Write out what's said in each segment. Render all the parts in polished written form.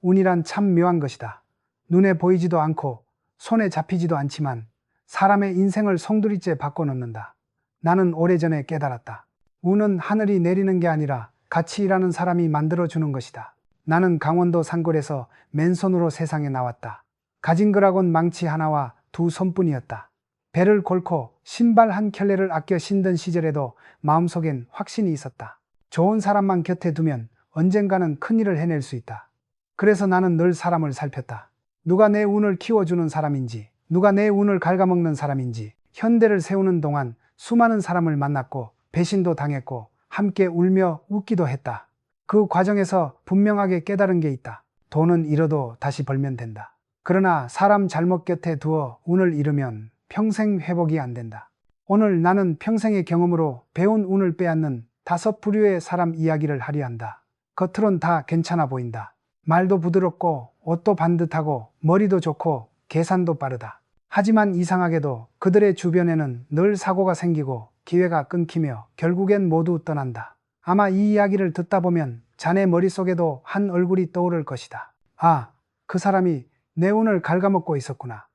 운이란 참 묘한 것이다. 눈에 보이지도 않고 손에 잡히지도 않지만 사람의 인생을 송두리째 바꿔놓는다. 나는 오래전에 깨달았다. 운은 하늘이 내리는 게 아니라 같이 일하는 사람이 만들어주는 것이다. 나는 강원도 산골에서 맨손으로 세상에 나왔다. 가진 거라곤 망치 하나와 두 손뿐이었다. 배를 골고 신발 한 켤레를 아껴 신던 시절에도 마음속엔 확신이 있었다. 좋은 사람만 곁에 두면 언젠가는 큰일을 해낼 수 있다. 그래서 나는 늘 사람을 살폈다. 누가 내 운을 키워주는 사람인지, 누가 내 운을 갉아먹는 사람인지. 현대를 세우는 동안 수많은 사람을 만났고 배신도 당했고 함께 울며 웃기도 했다. 그 과정에서 분명하게 깨달은 게 있다. 돈은 잃어도 다시 벌면 된다. 그러나 사람 잘못 곁에 두어 운을 잃으면 평생 회복이 안 된다. 오늘 나는 평생의 경험으로 배운 운을 빼앗는 5부류의 사람 이야기를 하려 한다. 겉으론 다 괜찮아 보인다. 말도 부드럽고 옷도 반듯하고 머리도 좋고 계산도 빠르다. 하지만 이상하게도 그들의 주변에는 늘 사고가 생기고 기회가 끊기며 결국엔 모두 떠난다. 아마 이 이야기를 듣다 보면 자네 머릿속에도 한 얼굴이 떠오를 것이다. 아, 그 사람이 내 운을 갉아먹고 있었구나.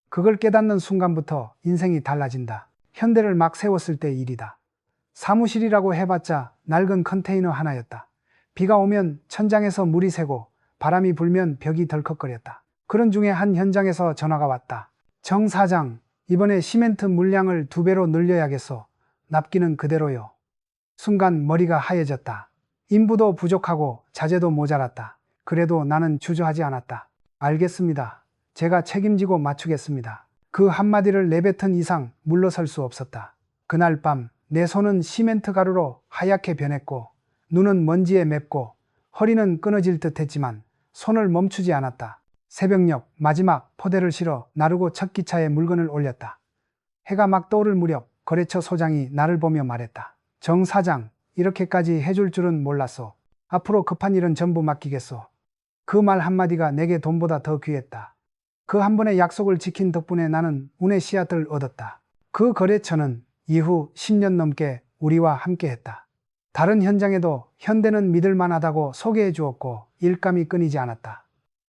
그걸 깨닫는 순간부터 인생이 달라진다. 현대를 막 세웠을 때 일이다. 사무실이라고 해봤자 낡은 컨테이너 하나였다. 비가 오면 천장에서 물이 새고 바람이 불면 벽이 덜컥거렸다. 그런 중에 한 현장에서 전화가 왔다. 정 사장, 이번에 시멘트 물량을 2배로 늘려야겠소. 납기는 그대로요. 순간 머리가 하얘졌다. 인부도 부족하고 자재도 모자랐다. 그래도 나는 주저하지 않았다. 알겠습니다. 제가 책임지고 맞추겠습니다. 그 한마디를 내뱉은 이상 물러설 수 없었다. 그날 밤 내 손은 시멘트 가루로 하얗게 변했고 눈은 먼지에 맵고 허리는 끊어질 듯 했지만 손을 멈추지 않았다. 새벽녘 마지막 포대를 실어 나르고 첫 기차에 물건을 올렸다. 해가 막 떠오를 무렵 거래처 소장이 나를 보며 말했다. 정 사장, 이렇게까지 해줄 줄은 몰랐소. 앞으로 급한 일은 전부 맡기겠소. 그 말 한마디가 내게 돈보다 더 귀했다. 그 한 번의 약속을 지킨 덕분에 나는 운의 씨앗을 얻었다. 그 거래처는 이후 10년 넘게 우리와 함께했다. 다른 현장에도 현대는 믿을만하다고 소개해 주었고 일감이 끊이지 않았다.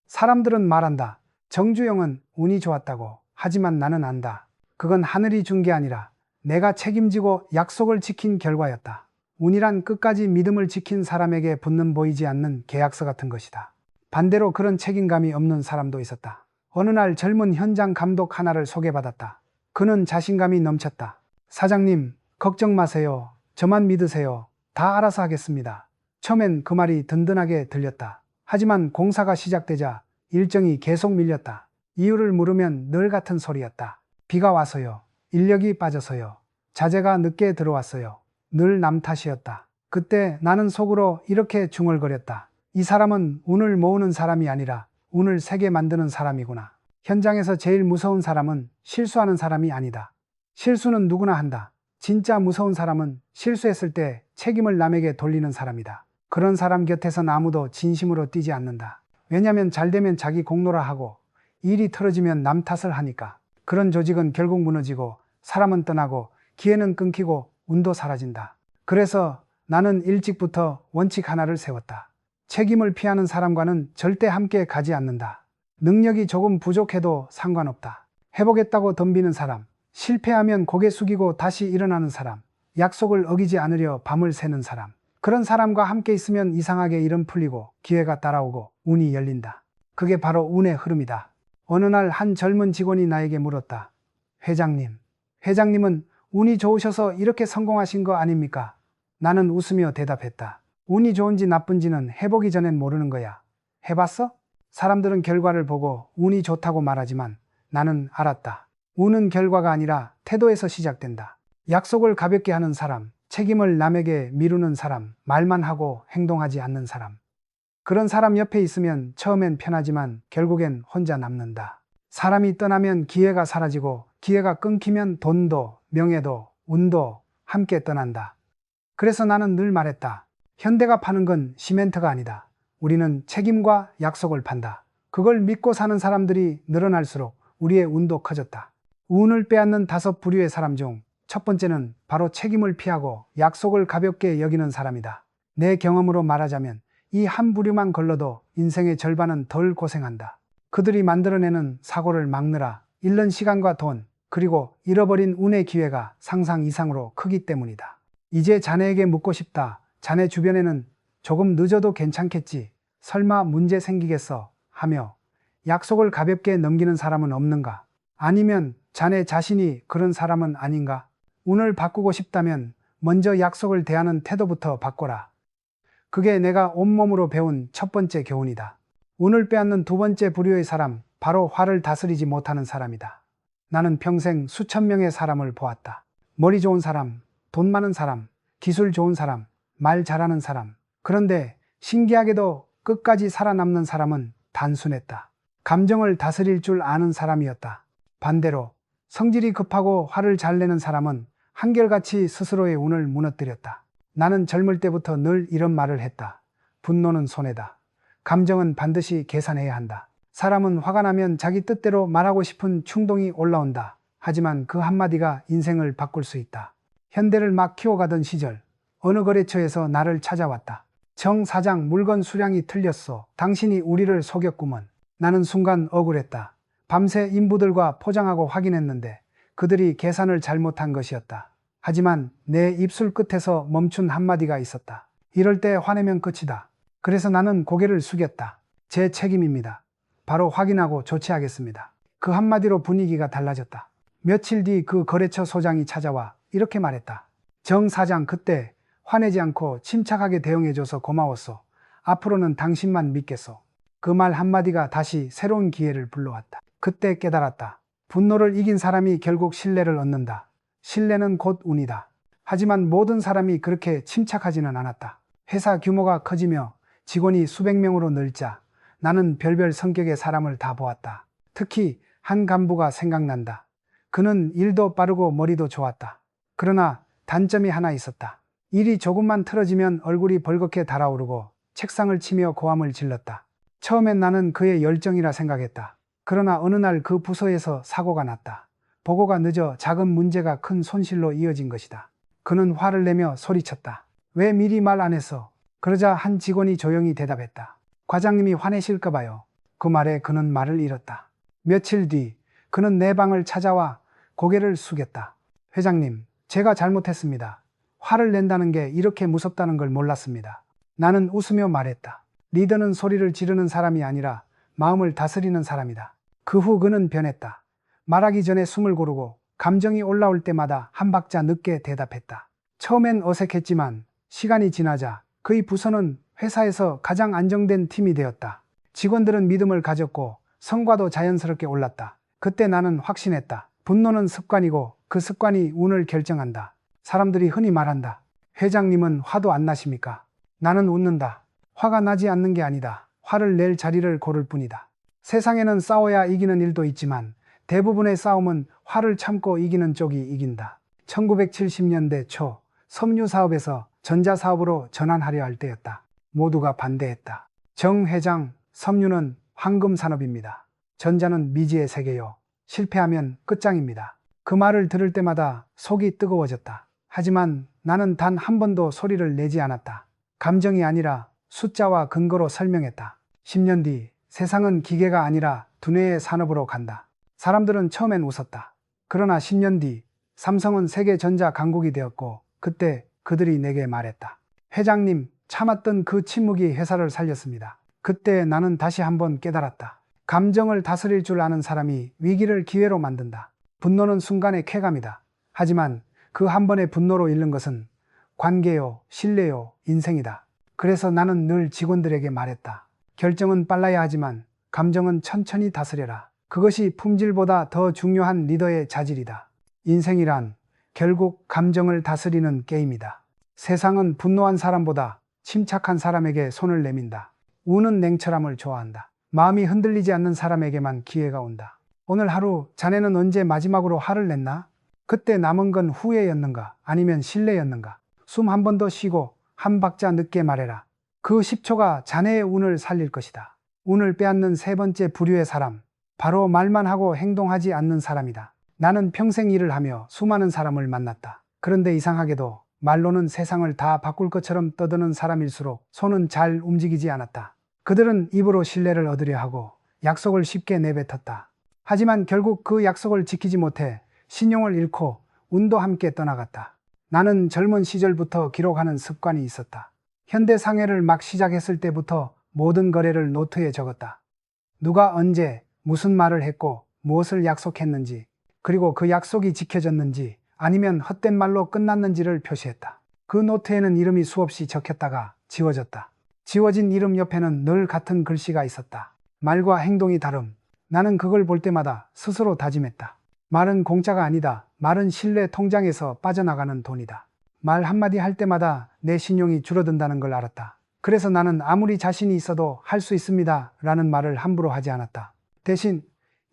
사람들은 말한다. 정주영은 운이 좋았다고. 하지만 나는 안다. 그건 하늘이 준 게 아니라 내가 책임지고 약속을 지킨 결과였다. 운이란 끝까지 믿음을 지킨 사람에게 붙는 보이지 않는 계약서 같은 것이다. 반대로 그런 책임감이 없는 사람도 있었다. 어느 날 젊은 현장 감독 하나를 소개받았다. 그는 자신감이 넘쳤다. 사장님, 걱정 마세요. 저만 믿으세요. 다 알아서 하겠습니다. 처음엔 그 말이 든든하게 들렸다. 하지만 공사가 시작되자 일정이 계속 밀렸다. 이유를 물으면 늘 같은 소리였다. 비가 와서요. 인력이 빠져서요. 자재가 늦게 들어왔어요. 늘 남 탓이었다. 그때 나는 속으로 이렇게 중얼거렸다. 이 사람은 운을 모으는 사람이 아니라 운을 세게 만드는 사람이구나. 현장에서 제일 무서운 사람은 실수하는 사람이 아니다. 실수는 누구나 한다. 진짜 무서운 사람은 실수했을 때 책임을 남에게 돌리는 사람이다. 그런 사람 곁에선 아무도 진심으로 뛰지 않는다. 왜냐면 잘 되면 자기 공로라 하고 일이 틀어지면 남 탓을 하니까. 그런 조직은 결국 무너지고 사람은 떠나고 기회는 끊기고 운도 사라진다. 그래서 나는 일찍부터 원칙 하나를 세웠다. 책임을 피하는 사람과는 절대 함께 가지 않는다. 능력이 조금 부족해도 상관없다. 해보겠다고 덤비는 사람, 실패하면 고개 숙이고 다시 일어나는 사람, 약속을 어기지 않으려 밤을 새는 사람. 그런 사람과 함께 있으면 이상하게 일은 풀리고 기회가 따라오고 운이 열린다. 그게 바로 운의 흐름이다. 어느 날 한 젊은 직원이 나에게 물었다. 회장님은 운이 좋으셔서 이렇게 성공하신 거 아닙니까? 나는 웃으며 대답했다. 운이 좋은지 나쁜지는 해보기 전엔 모르는 거야. 해봤어? 사람들은 결과를 보고 운이 좋다고 말하지만 나는 알았다. 운은 결과가 아니라 태도에서 시작된다. 약속을 가볍게 하는 사람, 책임을 남에게 미루는 사람, 말만 하고 행동하지 않는 사람. 그런 사람 옆에 있으면 처음엔 편하지만 결국엔 혼자 남는다. 사람이 떠나면 기회가 사라지고 기회가 끊기면 돈도 명예도 운도 함께 떠난다. 그래서 나는 늘 말했다. 현대가 파는 건 시멘트가 아니다. 우리는 책임과 약속을 판다. 그걸 믿고 사는 사람들이 늘어날수록 우리의 운도 커졌다. 운을 빼앗는 5부류의 사람 중 첫 번째는 바로 책임을 피하고 약속을 가볍게 여기는 사람이다. 내 경험으로 말하자면 이 한 부류만 걸러도 인생의 절반은 덜 고생한다. 그들이 만들어내는 사고를 막느라 잃는 시간과 돈, 그리고 잃어버린 운의 기회가 상상 이상으로 크기 때문이다. 이제 자네에게 묻고 싶다. 자네 주변에는 조금 늦어도 괜찮겠지. 설마 문제 생기겠어? 하며 약속을 가볍게 넘기는 사람은 없는가? 아니면 자네 자신이 그런 사람은 아닌가? 운을 바꾸고 싶다면 먼저 약속을 대하는 태도부터 바꿔라. 그게 내가 온몸으로 배운 첫 번째 교훈이다. 운을 빼앗는 두 번째 부류의 사람, 바로 화를 다스리지 못하는 사람이다. 나는 평생 수천 명의 사람을 보았다. 머리 좋은 사람, 돈 많은 사람, 기술 좋은 사람, 말 잘하는 사람. 그런데 신기하게도 끝까지 살아남는 사람은 단순했다. 감정을 다스릴 줄 아는 사람이었다. 반대로 성질이 급하고 화를 잘 내는 사람은 한결같이 스스로의 운을 무너뜨렸다. 나는 젊을 때부터 늘 이런 말을 했다. 분노는 손해다. 감정은 반드시 계산해야 한다. 사람은 화가 나면 자기 뜻대로 말하고 싶은 충동이 올라온다. 하지만 그 한마디가 인생을 바꿀 수 있다. 현대를 막 키워가던 시절 어느 거래처에서 나를 찾아왔다. 정 사장, 물건 수량이 틀렸어. 당신이 우리를 속였구먼. 나는 순간 억울했다. 밤새 인부들과 포장하고 확인했는데 그들이 계산을 잘못한 것이었다. 하지만 내 입술 끝에서 멈춘 한마디가 있었다. 이럴 때 화내면 끝이다. 그래서 나는 고개를 숙였다. 제 책임입니다. 바로 확인하고 조치하겠습니다. 그 한마디로 분위기가 달라졌다. 며칠 뒤 그 거래처 소장이 찾아와 이렇게 말했다. 정 사장, 그때 화내지 않고 침착하게 대응해줘서 고마웠어. 앞으로는 당신만 믿겠어. 그 말 한마디가 다시 새로운 기회를 불러왔다. 그때 깨달았다. 분노를 이긴 사람이 결국 신뢰를 얻는다. 신뢰는 곧 운이다. 하지만 모든 사람이 그렇게 침착하지는 않았다. 회사 규모가 커지며 직원이 수백 명으로 늘자 나는 별별 성격의 사람을 다 보았다. 특히 한 간부가 생각난다. 그는 일도 빠르고 머리도 좋았다. 그러나 단점이 하나 있었다. 일이 조금만 틀어지면 얼굴이 벌겋게 달아오르고 책상을 치며 고함을 질렀다. 처음엔 나는 그의 열정이라 생각했다. 그러나 어느 날 그 부서에서 사고가 났다. 보고가 늦어 작은 문제가 큰 손실로 이어진 것이다. 그는 화를 내며 소리쳤다. 왜 미리 말 안 했어? 그러자 한 직원이 조용히 대답했다. 과장님이 화내실까 봐요. 그 말에 그는 말을 잃었다. 며칠 뒤 그는 내 방을 찾아와 고개를 숙였다. 회장님, 제가 잘못했습니다. 화를 낸다는 게 이렇게 무섭다는 걸 몰랐습니다. 나는 웃으며 말했다. 리더는 소리를 지르는 사람이 아니라 마음을 다스리는 사람이다. 그 후 그는 변했다. 말하기 전에 숨을 고르고 감정이 올라올 때마다 한 박자 늦게 대답했다. 처음엔 어색했지만 시간이 지나자 그의 부서는 회사에서 가장 안정된 팀이 되었다. 직원들은 믿음을 가졌고 성과도 자연스럽게 올랐다. 그때 나는 확신했다. 분노는 습관이고 그 습관이 운을 결정한다. 사람들이 흔히 말한다. 회장님은 화도 안 나십니까? 나는 웃는다. 화가 나지 않는 게 아니다. 화를 낼 자리를 고를 뿐이다. 세상에는 싸워야 이기는 일도 있지만 대부분의 싸움은 화를 참고 이기는 쪽이 이긴다. 1970년대 초 섬유 사업에서 전자 사업으로 전환하려 할 때였다. 모두가 반대했다. 정 회장, 섬유는 황금 산업입니다. 전자는 미지의 세계요. 실패하면 끝장입니다. 그 말을 들을 때마다 속이 뜨거워졌다. 하지만 나는 단 한 번도 소리를 내지 않았다. 감정이 아니라 숫자와 근거로 설명했다. 10년 뒤 세상은 기계가 아니라 두뇌의 산업으로 간다. 사람들은 처음엔 웃었다. 그러나 10년 뒤 삼성은 세계 전자 강국이 되었고 그때 그들이 내게 말했다. 회장님, 참았던 그 침묵이 회사를 살렸습니다. 그때 나는 다시 한번 깨달았다. 감정을 다스릴 줄 아는 사람이 위기를 기회로 만든다. 분노는 순간의 쾌감이다. 하지만 그 한 번의 분노로 잃는 것은 관계요, 신뢰요, 인생이다. 그래서 나는 늘 직원들에게 말했다. 결정은 빨라야 하지만 감정은 천천히 다스려라. 그것이 품질보다 더 중요한 리더의 자질이다. 인생이란 결국 감정을 다스리는 게임이다. 세상은 분노한 사람보다 침착한 사람에게 손을 내민다. 운은 냉철함을 좋아한다. 마음이 흔들리지 않는 사람에게만 기회가 온다. 오늘 하루 자네는 언제 마지막으로 화를 냈나? 그때 남은 건 후회였는가? 아니면 신뢰였는가? 숨 한 번 더 쉬고 한 박자 늦게 말해라. 그 10초가 자네의 운을 살릴 것이다. 운을 빼앗는 세 번째 부류의 사람, 바로 말만 하고 행동하지 않는 사람이다. 나는 평생 일을 하며 수많은 사람을 만났다. 그런데 이상하게도 말로는 세상을 다 바꿀 것처럼 떠드는 사람일수록 손은 잘 움직이지 않았다. 그들은 입으로 신뢰를 얻으려 하고 약속을 쉽게 내뱉었다. 하지만 결국 그 약속을 지키지 못해 신용을 잃고 운도 함께 떠나갔다. 나는 젊은 시절부터 기록하는 습관이 있었다. 현대 상해를 막 시작했을 때부터 모든 거래를 노트에 적었다. 누가 언제 무슨 말을 했고 무엇을 약속했는지, 그리고 그 약속이 지켜졌는지 아니면 헛된 말로 끝났는지를 표시했다. 그 노트에는 이름이 수없이 적혔다가 지워졌다. 지워진 이름 옆에는 늘 같은 글씨가 있었다. 말과 행동이 다름. 나는 그걸 볼 때마다 스스로 다짐했다. 말은 공짜가 아니다. 말은 신뢰 통장에서 빠져나가는 돈이다. 말 한마디 할 때마다 내 신용이 줄어든다는 걸 알았다. 그래서 나는 아무리 자신이 있어도 할 수 있습니다 라는 말을 함부로 하지 않았다. 대신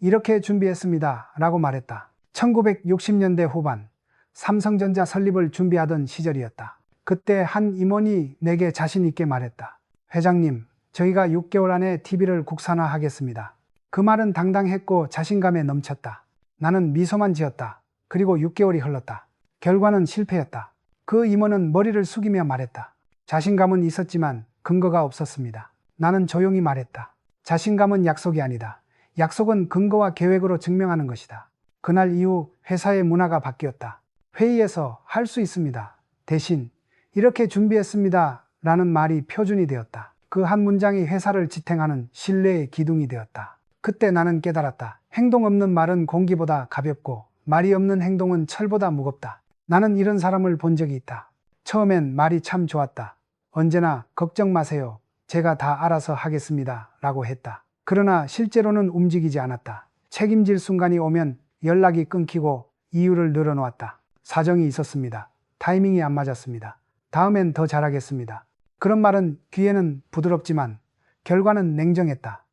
이렇게 준비했습니다 라고 말했다. 1960년대 후반 삼성전자 설립을 준비하던 시절이었다. 그때 한 임원이 내게 자신 있게 말했다. 회장님, 저희가 6개월 안에 TV를 국산화하겠습니다. 그 말은 당당했고 자신감에 넘쳤다. 나는 미소만 지었다. 그리고 6개월이 흘렀다. 결과는 실패였다. 그 임원은 머리를 숙이며 말했다. 자신감은 있었지만 근거가 없었습니다. 나는 조용히 말했다. 자신감은 약속이 아니다. 약속은 근거와 계획으로 증명하는 것이다. 그날 이후 회사의 문화가 바뀌었다. 회의에서 할 수 있습니다. 대신 이렇게 준비했습니다 라는 말이 표준이 되었다. 그 한 문장이 회사를 지탱하는 신뢰의 기둥이 되었다. 그때 나는 깨달았다. 행동 없는 말은 공기보다 가볍고 말이 없는 행동은 철보다 무겁다. 나는 이런 사람을 본 적이 있다. 처음엔 말이 참 좋았다. 언제나 걱정 마세요. 제가 다 알아서 하겠습니다 라고 했다. 그러나 실제로는 움직이지 않았다. 책임질 순간이 오면 연락이 끊기고 이유를 늘어놓았다. 사정이 있었습니다. 타이밍이 안 맞았습니다. 다음엔 더 잘하겠습니다. 그런 말은 귀에는 부드럽지만 결과는 냉정했다.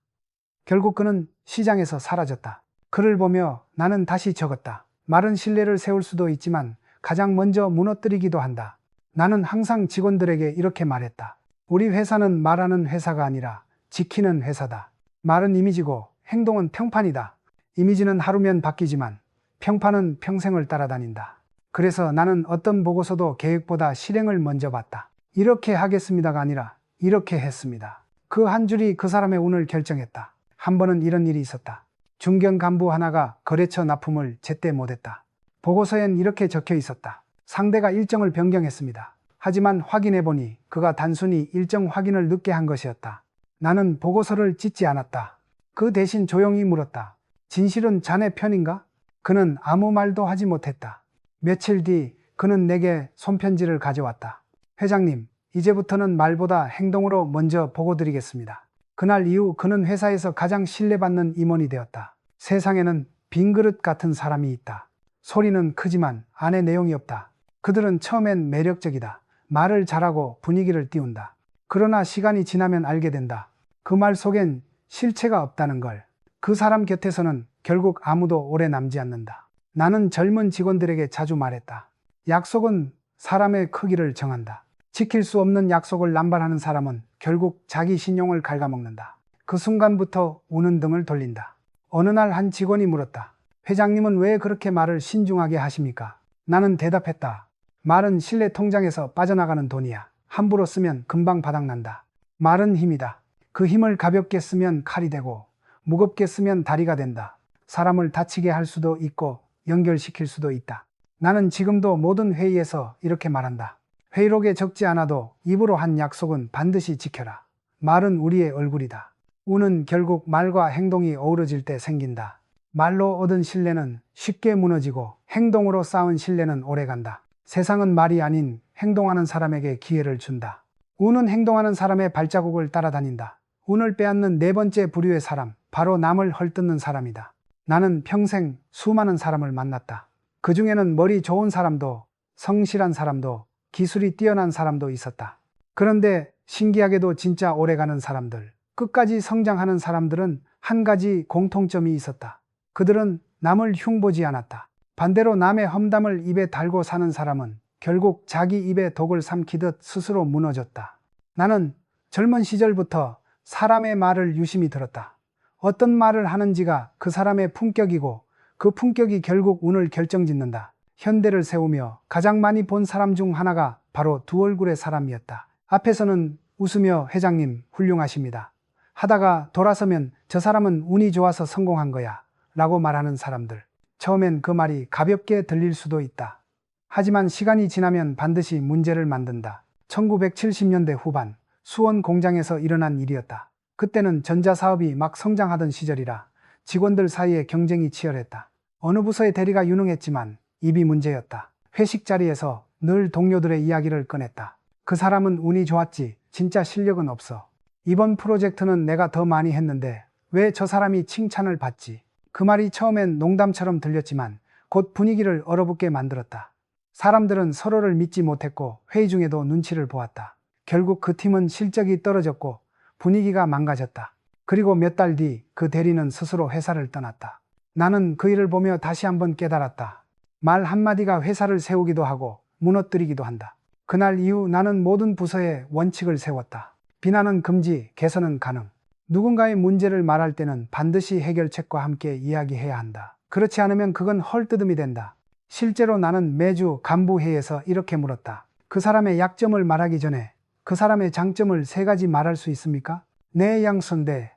결국 그는 시장에서 사라졌다. 그를 보며 나는 다시 적었다. 말은 신뢰를 세울 수도 있지만 가장 먼저 무너뜨리기도 한다. 나는 항상 직원들에게 이렇게 말했다. 우리 회사는 말하는 회사가 아니라 지키는 회사다. 말은 이미지고 행동은 평판이다. 이미지는 하루면 바뀌지만 평판은 평생을 따라다닌다. 그래서 나는 어떤 보고서도 계획보다 실행을 먼저 봤다. 이렇게 하겠습니다가 아니라 이렇게 했습니다. 그 한 줄이 그 사람의 운을 결정했다. 한 번은 이런 일이 있었다. 중견 간부 하나가 거래처 납품을 제때 못했다. 보고서엔 이렇게 적혀 있었다. 상대가 일정을 변경했습니다. 하지만 확인해보니 그가 단순히 일정 확인을 늦게 한 것이었다. 나는 보고서를 짓지 않았다. 그 대신 조용히 물었다. 진실은 자네 편인가? 그는 아무 말도 하지 못했다. 며칠 뒤 그는 내게 손편지를 가져왔다. 회장님, 이제부터는 말보다 행동으로 먼저 보고 드리겠습니다. 그날 이후 그는 회사에서 가장 신뢰받는 임원이 되었다. 세상에는 빈 그릇 같은 사람이 있다. 소리는 크지만 안에 내용이 없다. 그들은 처음엔 매력적이다. 말을 잘하고 분위기를 띄운다. 그러나 시간이 지나면 알게 된다. 그 말 속엔 실체가 없다는 걸. 그 사람 곁에서는 결국 아무도 오래 남지 않는다. 나는 젊은 직원들에게 자주 말했다. 약속은 사람의 크기를 정한다. 지킬 수 없는 약속을 남발하는 사람은 결국 자기 신용을 갉아먹는다. 그 순간부터 우는 등을 돌린다. 어느 날 한 직원이 물었다. 회장님은 왜 그렇게 말을 신중하게 하십니까? 나는 대답했다. 말은 신뢰 통장에서 빠져나가는 돈이야. 함부로 쓰면 금방 바닥난다. 말은 힘이다. 그 힘을 가볍게 쓰면 칼이 되고 무겁게 쓰면 다리가 된다. 사람을 다치게 할 수도 있고 연결시킬 수도 있다. 나는 지금도 모든 회의에서 이렇게 말한다. 회의록에 적지 않아도 입으로 한 약속은 반드시 지켜라. 말은 우리의 얼굴이다. 운은 결국 말과 행동이 어우러질 때 생긴다. 말로 얻은 신뢰는 쉽게 무너지고 행동으로 쌓은 신뢰는 오래간다. 세상은 말이 아닌 행동하는 사람에게 기회를 준다. 운은 행동하는 사람의 발자국을 따라다닌다. 운을 빼앗는 네 번째 부류의 사람, 바로 남을 헐뜯는 사람이다. 나는 평생 수많은 사람을 만났다. 그 중에는 머리 좋은 사람도, 성실한 사람도, 기술이 뛰어난 사람도 있었다. 그런데 신기하게도 진짜 오래가는 사람들, 끝까지 성장하는 사람들은 한 가지 공통점이 있었다. 그들은 남을 흉보지 않았다. 반대로 남의 험담을 입에 달고 사는 사람은 결국 자기 입에 독을 삼키듯 스스로 무너졌다. 나는 젊은 시절부터 사람의 말을 유심히 들었다. 어떤 말을 하는지가 그 사람의 품격이고 그 품격이 결국 운을 결정짓는다. 현대를 세우며 가장 많이 본 사람 중 하나가 바로 두 얼굴의 사람이었다. 앞에서는 웃으며 회장님 훌륭하십니다 하다가 돌아서면 저 사람은 운이 좋아서 성공한 거야 라고 말하는 사람들. 처음엔 그 말이 가볍게 들릴 수도 있다. 하지만 시간이 지나면 반드시 문제를 만든다. 1970년대 후반 수원 공장에서 일어난 일이었다. 그때는 전자사업이 막 성장하던 시절이라 직원들 사이에 경쟁이 치열했다. 어느 부서의 대리가 유능했지만 입이 문제였다. 회식 자리에서 늘 동료들의 이야기를 꺼냈다. 그 사람은 운이 좋았지 진짜 실력은 없어. 이번 프로젝트는 내가 더 많이 했는데 왜 저 사람이 칭찬을 받지? 그 말이 처음엔 농담처럼 들렸지만 곧 분위기를 얼어붙게 만들었다. 사람들은 서로를 믿지 못했고 회의 중에도 눈치를 보았다. 결국 그 팀은 실적이 떨어졌고 분위기가 망가졌다. 그리고 몇 달 뒤 그 대리는 스스로 회사를 떠났다. 나는 그 일을 보며 다시 한번 깨달았다. 말 한마디가 회사를 세우기도 하고 무너뜨리기도 한다. 그날 이후 나는 모든 부서에 원칙을 세웠다. 비난은 금지, 개선은 가능. 누군가의 문제를 말할 때는 반드시 해결책과 함께 이야기해야 한다. 그렇지 않으면 그건 헐뜯음이 된다. 실제로 나는 매주 간부회의에서 이렇게 물었다. 그 사람의 약점을 말하기 전에 그 사람의 장점을 3가지 말할 수 있습니까? 내 양손대,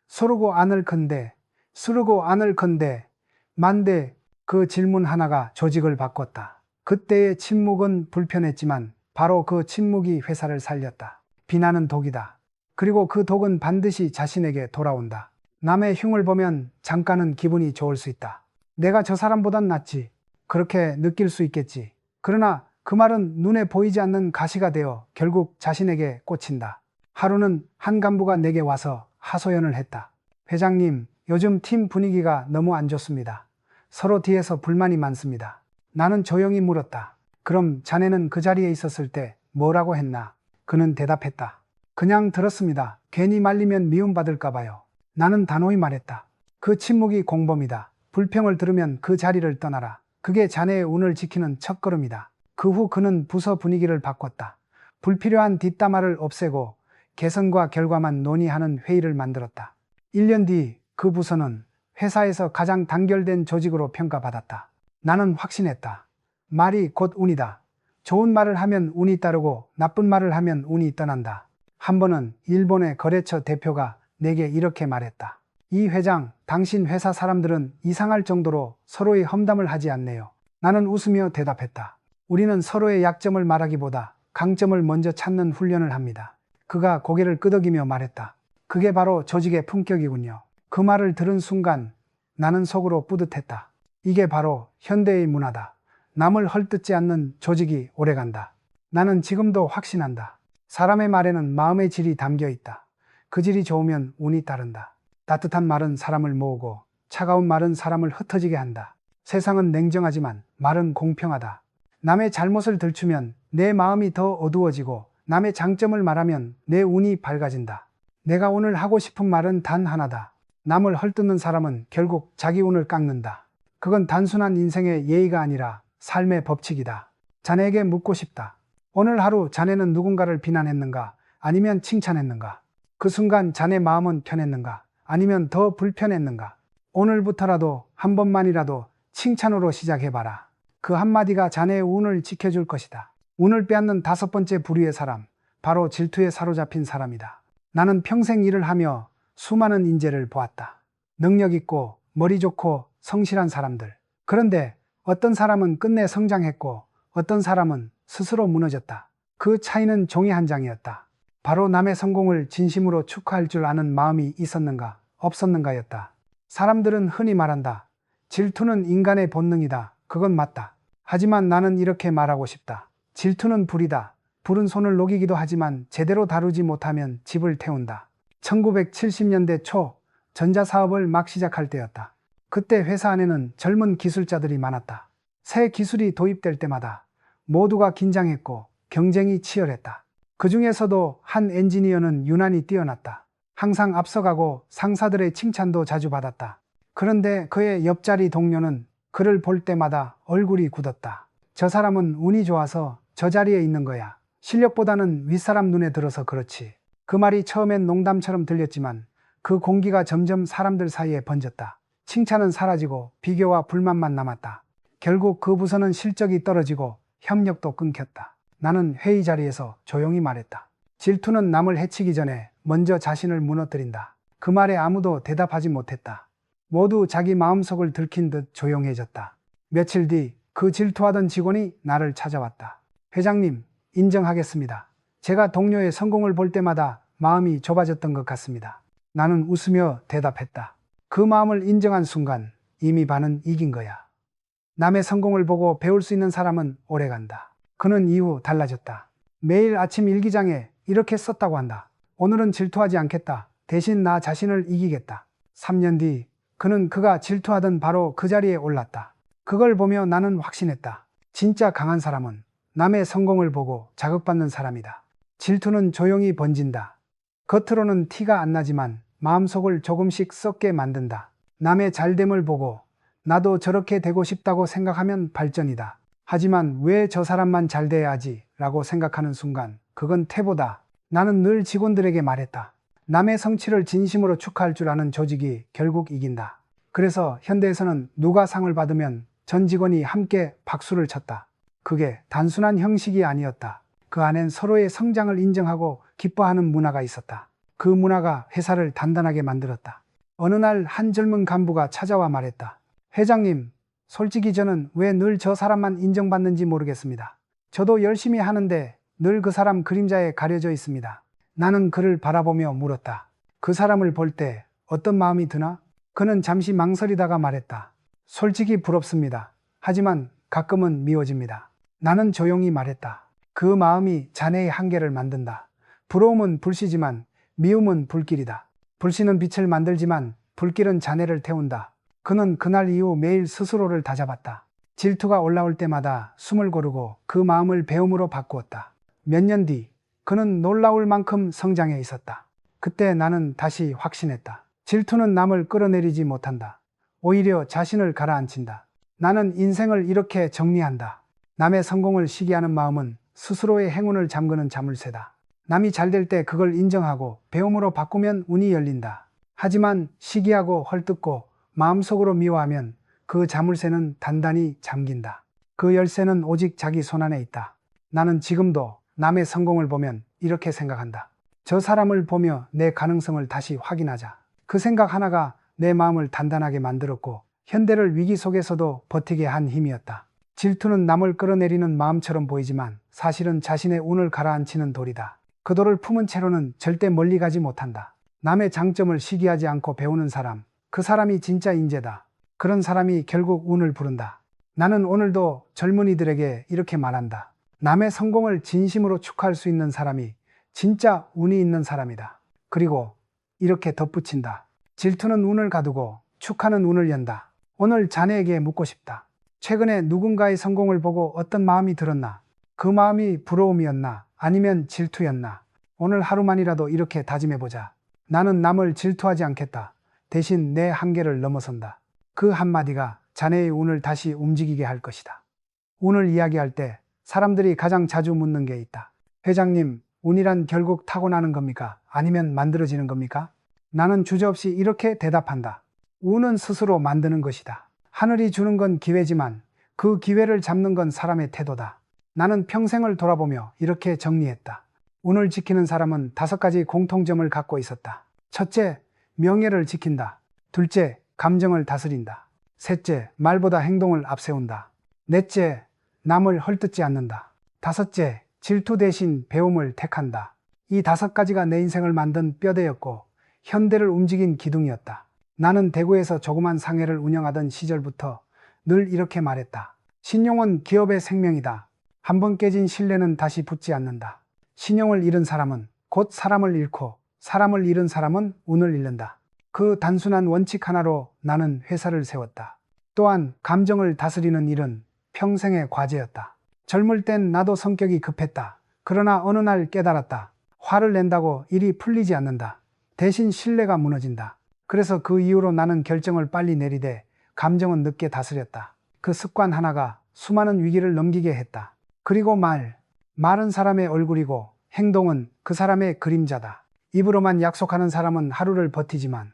소르고 않을컨대, 수르고 않을컨대, 만대. 그 질문 하나가 조직을 바꿨다. 그때의 침묵은 불편했지만 바로 그 침묵이 회사를 살렸다. 비난은 독이다. 그리고 그 독은 반드시 자신에게 돌아온다. 남의 흉을 보면 잠깐은 기분이 좋을 수 있다. 내가 저 사람보단 낫지. 그렇게 느낄 수 있겠지. 그러나 그 말은 눈에 보이지 않는 가시가 되어 결국 자신에게 꽂힌다. 하루는 한 간부가 내게 와서 하소연을 했다. 회장님, 요즘 팀 분위기가 너무 안 좋습니다. 서로 뒤에서 불만이 많습니다. 나는 조용히 물었다. 그럼 자네는 그 자리에 있었을 때 뭐라고 했나? 그는 대답했다. 그냥 들었습니다. 괜히 말리면 미움받을까 봐요. 나는 단호히 말했다. 그 침묵이 공범이다. 불평을 들으면 그 자리를 떠나라. 그게 자네의 운을 지키는 첫걸음이다. 그 후 그는 부서 분위기를 바꿨다. 불필요한 뒷담화를 없애고 개선과 결과만 논의하는 회의를 만들었다. 1년 뒤 그 부서는 회사에서 가장 단결된 조직으로 평가받았다. 나는 확신했다. 말이 곧 운이다. 좋은 말을 하면 운이 따르고 나쁜 말을 하면 운이 떠난다. 한 번은 일본의 거래처 대표가 내게 이렇게 말했다. 이 회장, 당신 회사 사람들은 이상할 정도로 서로의 험담을 하지 않네요. 나는 웃으며 대답했다. 우리는 서로의 약점을 말하기보다 강점을 먼저 찾는 훈련을 합니다. 그가 고개를 끄덕이며 말했다. 그게 바로 조직의 품격이군요. 그 말을 들은 순간 나는 속으로 뿌듯했다. 이게 바로 현대의 문화다. 남을 헐뜯지 않는 조직이 오래간다. 나는 지금도 확신한다. 사람의 말에는 마음의 질이 담겨 있다. 그 질이 좋으면 운이 따른다. 따뜻한 말은 사람을 모으고 차가운 말은 사람을 흩어지게 한다. 세상은 냉정하지만 말은 공평하다. 남의 잘못을 들추면 내 마음이 더 어두워지고 남의 장점을 말하면 내 운이 밝아진다. 내가 오늘 하고 싶은 말은 단 하나다. 남을 헐뜯는 사람은 결국 자기 운을 깎는다. 그건 단순한 인생의 예의가 아니라 삶의 법칙이다. 자네에게 묻고 싶다. 오늘 하루 자네는 누군가를 비난했는가? 아니면 칭찬했는가? 그 순간 자네 마음은 편했는가? 아니면 더 불편했는가? 오늘부터라도 한 번만이라도 칭찬으로 시작해봐라. 그 한마디가 자네의 운을 지켜줄 것이다. 운을 빼앗는 5번째 부류의 사람, 바로 질투에 사로잡힌 사람이다. 나는 평생 일을 하며 수많은 인재를 보았다. 능력 있고 머리 좋고 성실한 사람들. 그런데 어떤 사람은 끝내 성장했고 어떤 사람은 스스로 무너졌다. 그 차이는 종이 한 장이었다. 바로 남의 성공을 진심으로 축하할 줄 아는 마음이 있었는가 없었는가였다. 사람들은 흔히 말한다. 질투는 인간의 본능이다. 그건 맞다. 하지만 나는 이렇게 말하고 싶다. 질투는 불이다. 불은 손을 녹이기도 하지만 제대로 다루지 못하면 집을 태운다. 1970년대 초 전자사업을 막 시작할 때였다. 그때 회사 안에는 젊은 기술자들이 많았다. 새 기술이 도입될 때마다 모두가 긴장했고 경쟁이 치열했다. 그 중에서도 한 엔지니어는 유난히 뛰어났다. 항상 앞서가고 상사들의 칭찬도 자주 받았다. 그런데 그의 옆자리 동료는 그를 볼 때마다 얼굴이 굳었다. 저 사람은 운이 좋아서 저 자리에 있는 거야. 실력보다는 윗사람 눈에 들어서 그렇지. 그 말이 처음엔 농담처럼 들렸지만 그 공기가 점점 사람들 사이에 번졌다. 칭찬은 사라지고 비교와 불만만 남았다. 결국 그 부서는 실적이 떨어지고 협력도 끊겼다. 나는 회의 자리에서 조용히 말했다. 질투는 남을 해치기 전에 먼저 자신을 무너뜨린다. 그 말에 아무도 대답하지 못했다. 모두 자기 마음속을 들킨 듯 조용해졌다. 며칠 뒤 그 질투하던 직원이 나를 찾아왔다. 회장님, 인정하겠습니다. 제가 동료의 성공을 볼 때마다 마음이 좁아졌던 것 같습니다. 나는 웃으며 대답했다. 그 마음을 인정한 순간 이미 반은 이긴 거야. 남의 성공을 보고 배울 수 있는 사람은 오래간다. 그는 이후 달라졌다. 매일 아침 일기장에 이렇게 썼다고 한다. 오늘은 질투하지 않겠다. 대신 나 자신을 이기겠다. 3년 뒤 그는 그가 질투하던 바로 그 자리에 올랐다. 그걸 보며 나는 확신했다. 진짜 강한 사람은 남의 성공을 보고 자극받는 사람이다. 질투는 조용히 번진다. 겉으로는 티가 안 나지만 마음속을 조금씩 썩게 만든다. 남의 잘됨을 보고 나도 저렇게 되고 싶다고 생각하면 발전이다. 하지만 왜 저 사람만 잘 돼야지 라고 생각하는 순간 그건 태보다. 나는 늘 직원들에게 말했다. 남의 성취를 진심으로 축하할 줄 아는 조직이 결국 이긴다. 그래서 현대에서는 누가 상을 받으면 전 직원이 함께 박수를 쳤다. 그게 단순한 형식이 아니었다. 그 안엔 서로의 성장을 인정하고 기뻐하는 문화가 있었다. 그 문화가 회사를 단단하게 만들었다. 어느 날 한 젊은 간부가 찾아와 말했다. 회장님, 솔직히 저는 왜 늘 저 사람만 인정받는지 모르겠습니다. 저도 열심히 하는데 늘 그 사람 그림자에 가려져 있습니다. 나는 그를 바라보며 물었다. 그 사람을 볼 때 어떤 마음이 드나? 그는 잠시 망설이다가 말했다. 솔직히 부럽습니다. 하지만 가끔은 미워집니다. 나는 조용히 말했다. 그 마음이 자네의 한계를 만든다. 부러움은 불씨지만 미움은 불길이다. 불씨는 빛을 만들지만 불길은 자네를 태운다. 그는 그날 이후 매일 스스로를 다잡았다. 질투가 올라올 때마다 숨을 고르고 그 마음을 배움으로 바꾸었다. 몇 년 뒤 그는 놀라울 만큼 성장해 있었다. 그때 나는 다시 확신했다. 질투는 남을 끌어내리지 못한다. 오히려 자신을 가라앉힌다. 나는 인생을 이렇게 정리한다. 남의 성공을 시기하는 마음은 스스로의 행운을 잠그는 자물쇠다. 남이 잘 될 때 그걸 인정하고 배움으로 바꾸면 운이 열린다. 하지만 시기하고 헐뜯고 마음속으로 미워하면 그 자물쇠는 단단히 잠긴다. 그 열쇠는 오직 자기 손안에 있다. 나는 지금도 남의 성공을 보면 이렇게 생각한다. 저 사람을 보며 내 가능성을 다시 확인하자. 그 생각 하나가 내 마음을 단단하게 만들었고 현대를 위기 속에서도 버티게 한 힘이었다. 질투는 남을 끌어내리는 마음처럼 보이지만 사실은 자신의 운을 가라앉히는 돌이다. 그 돌을 품은 채로는 절대 멀리 가지 못한다. 남의 장점을 시기하지 않고 배우는 사람, 그 사람이 진짜 인재다. 그런 사람이 결국 운을 부른다. 나는 오늘도 젊은이들에게 이렇게 말한다. 남의 성공을 진심으로 축하할 수 있는 사람이 진짜 운이 있는 사람이다. 그리고 이렇게 덧붙인다. 질투는 운을 가두고 축하는 운을 연다. 오늘 자네에게 묻고 싶다. 최근에 누군가의 성공을 보고 어떤 마음이 들었나? 그 마음이 부러움이었나? 아니면 질투였나? 오늘 하루만이라도 이렇게 다짐해보자. 나는 남을 질투하지 않겠다. 대신 내 한계를 넘어선다. 그 한마디가 자네의 운을 다시 움직이게 할 것이다. 운을 이야기할 때 사람들이 가장 자주 묻는 게 있다. 회장님, 운이란 결국 타고나는 겁니까? 아니면 만들어지는 겁니까? 나는 주저없이 이렇게 대답한다. 운은 스스로 만드는 것이다. 하늘이 주는 건 기회지만 그 기회를 잡는 건 사람의 태도다. 나는 평생을 돌아보며 이렇게 정리했다. 운을 지키는 사람은 5가지 공통점을 갖고 있었다. 첫째, 명예를 지킨다. 둘째, 감정을 다스린다. 셋째, 말보다 행동을 앞세운다. 넷째, 남을 헐뜯지 않는다. 다섯째, 질투 대신 배움을 택한다. 이 5가지가 내 인생을 만든 뼈대였고 현대를 움직인 기둥이었다. 나는 대구에서 조그만 상회를 운영하던 시절부터 늘 이렇게 말했다. 신용은 기업의 생명이다. 한번 깨진 신뢰는 다시 붙지 않는다. 신용을 잃은 사람은 곧 사람을 잃고 사람을 잃은 사람은 운을 잃는다. 그 단순한 원칙 하나로 나는 회사를 세웠다. 또한 감정을 다스리는 일은 평생의 과제였다. 젊을 땐 나도 성격이 급했다. 그러나 어느 날 깨달았다. 화를 낸다고 일이 풀리지 않는다. 대신 신뢰가 무너진다. 그래서 그 이후로 나는 결정을 빨리 내리되 감정은 늦게 다스렸다. 그 습관 하나가 수많은 위기를 넘기게 했다. 그리고 말은 사람의 얼굴이고 행동은 그 사람의 그림자다. 입으로만 약속하는 사람은 하루를 버티지만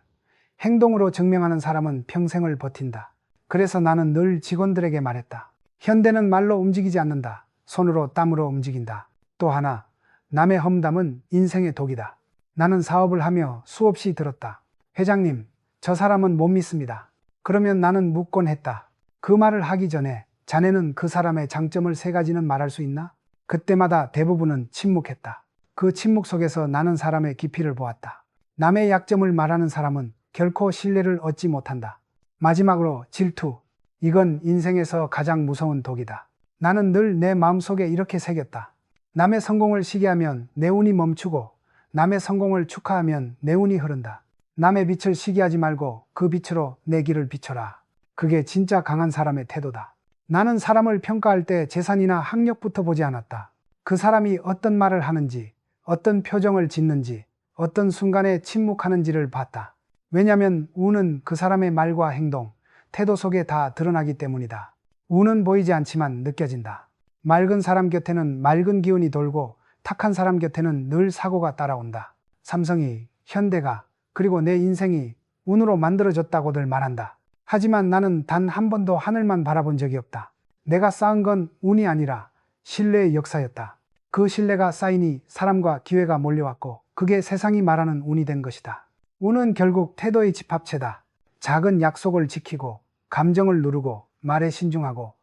행동으로 증명하는 사람은 평생을 버틴다. 그래서 나는 늘 직원들에게 말했다. 현대는 말로 움직이지 않는다. 손으로 땀으로 움직인다. 또 하나, 남의 험담은 인생의 독이다. 나는 사업을 하며 수없이 들었다. 회장님, 저 사람은 못 믿습니다. 그러면 나는 묻곤 했다. 그 말을 하기 전에 자네는 그 사람의 장점을 3가지는 말할 수 있나? 그때마다 대부분은 침묵했다. 그 침묵 속에서 나는 사람의 깊이를 보았다. 남의 약점을 말하는 사람은 결코 신뢰를 얻지 못한다. 마지막으로 질투. 이건 인생에서 가장 무서운 독이다. 나는 늘 내 마음속에 이렇게 새겼다. 남의 성공을 시기하면 내 운이 멈추고 남의 성공을 축하하면 내 운이 흐른다. 남의 빛을 시기하지 말고 그 빛으로 내 길을 비춰라. 그게 진짜 강한 사람의 태도다. 나는 사람을 평가할 때 재산이나 학력부터 보지 않았다. 그 사람이 어떤 말을 하는지, 어떤 표정을 짓는지, 어떤 순간에 침묵하는지를 봤다. 왜냐하면 운은 그 사람의 말과 행동, 태도 속에 다 드러나기 때문이다. 운은 보이지 않지만 느껴진다. 맑은 사람 곁에는 맑은 기운이 돌고 탁한 사람 곁에는 늘 사고가 따라온다. 삼성이, 현대가, 그리고 내 인생이 운으로 만들어졌다고들 말한다. 하지만 나는 단 한 번도 하늘만 바라본 적이 없다. 내가 쌓은 건 운이 아니라 신뢰의 역사였다. 그 신뢰가 쌓이니 사람과 기회가 몰려왔고 그게 세상이 말하는 운이 된 것이다. 운은 결국 태도의 집합체다. 작은 약속을 지키고 감정을 누르고 말에 신중하고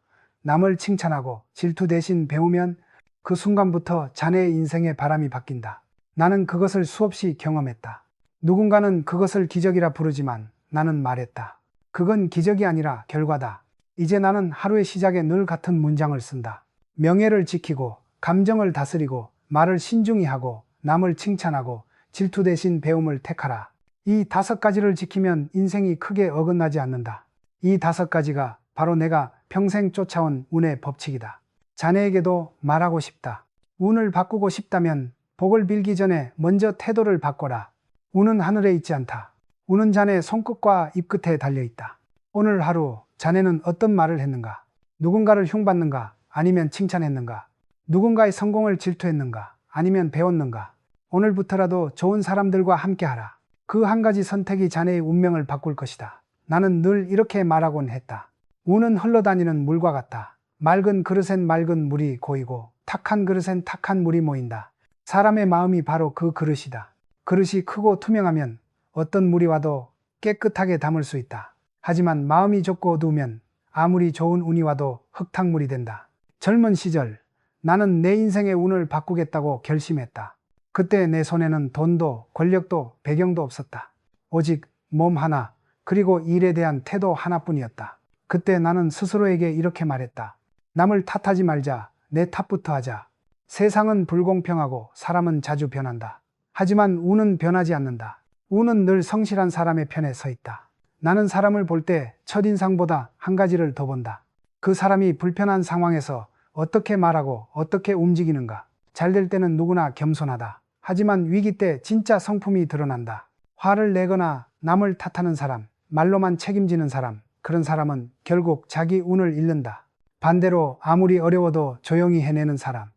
남을 칭찬하고 질투 대신 배우면 그 순간부터 자네의 인생의 바람이 바뀐다. 나는 그것을 수없이 경험했다. 누군가는 그것을 기적이라 부르지만 나는 말했다. 그건 기적이 아니라 결과다. 이제 나는 하루의 시작에 늘 같은 문장을 쓴다. 명예를 지키고 감정을 다스리고 말을 신중히 하고 남을 칭찬하고 질투 대신 배움을 택하라. 이 5가지를 지키면 인생이 크게 어긋나지 않는다. 이 5가지가 바로 내가 평생 쫓아온 운의 법칙이다. 자네에게도 말하고 싶다. 운을 바꾸고 싶다면 복을 빌기 전에 먼저 태도를 바꿔라. 운은 하늘에 있지 않다. 운은 자네 손끝과 입끝에 달려있다. 오늘 하루 자네는 어떤 말을 했는가? 누군가를 흉받는가? 아니면 칭찬했는가? 누군가의 성공을 질투했는가? 아니면 배웠는가? 오늘부터라도 좋은 사람들과 함께하라. 그 한 가지 선택이 자네의 운명을 바꿀 것이다. 나는 늘 이렇게 말하곤 했다. 운은 흘러다니는 물과 같다. 맑은 그릇엔 맑은 물이 고이고 탁한 그릇엔 탁한 물이 모인다. 사람의 마음이 바로 그 그릇이다. 그릇이 크고 투명하면 어떤 물이 와도 깨끗하게 담을 수 있다. 하지만 마음이 좁고 어두우면 아무리 좋은 운이 와도 흙탕물이 된다. 젊은 시절 나는 내 인생의 운을 바꾸겠다고 결심했다. 그때 내 손에는 돈도 권력도 배경도 없었다. 오직 몸 하나 그리고 일에 대한 태도 하나뿐이었다. 그때 나는 스스로에게 이렇게 말했다. 남을 탓하지 말자. 내 탓부터 하자. 세상은 불공평하고 사람은 자주 변한다. 하지만 운은 변하지 않는다. 운은 늘 성실한 사람의 편에 서 있다. 나는 사람을 볼 때 첫인상보다 한 가지를 더 본다. 그 사람이 불편한 상황에서 어떻게 말하고 어떻게 움직이는가. 잘 될 때는 누구나 겸손하다. 하지만 위기 때 진짜 성품이 드러난다. 화를 내거나 남을 탓하는 사람, 말로만 책임지는 사람, 그런 사람은 결국 자기 운을 잃는다. 반대로 아무리 어려워도 조용히 해내는 사람,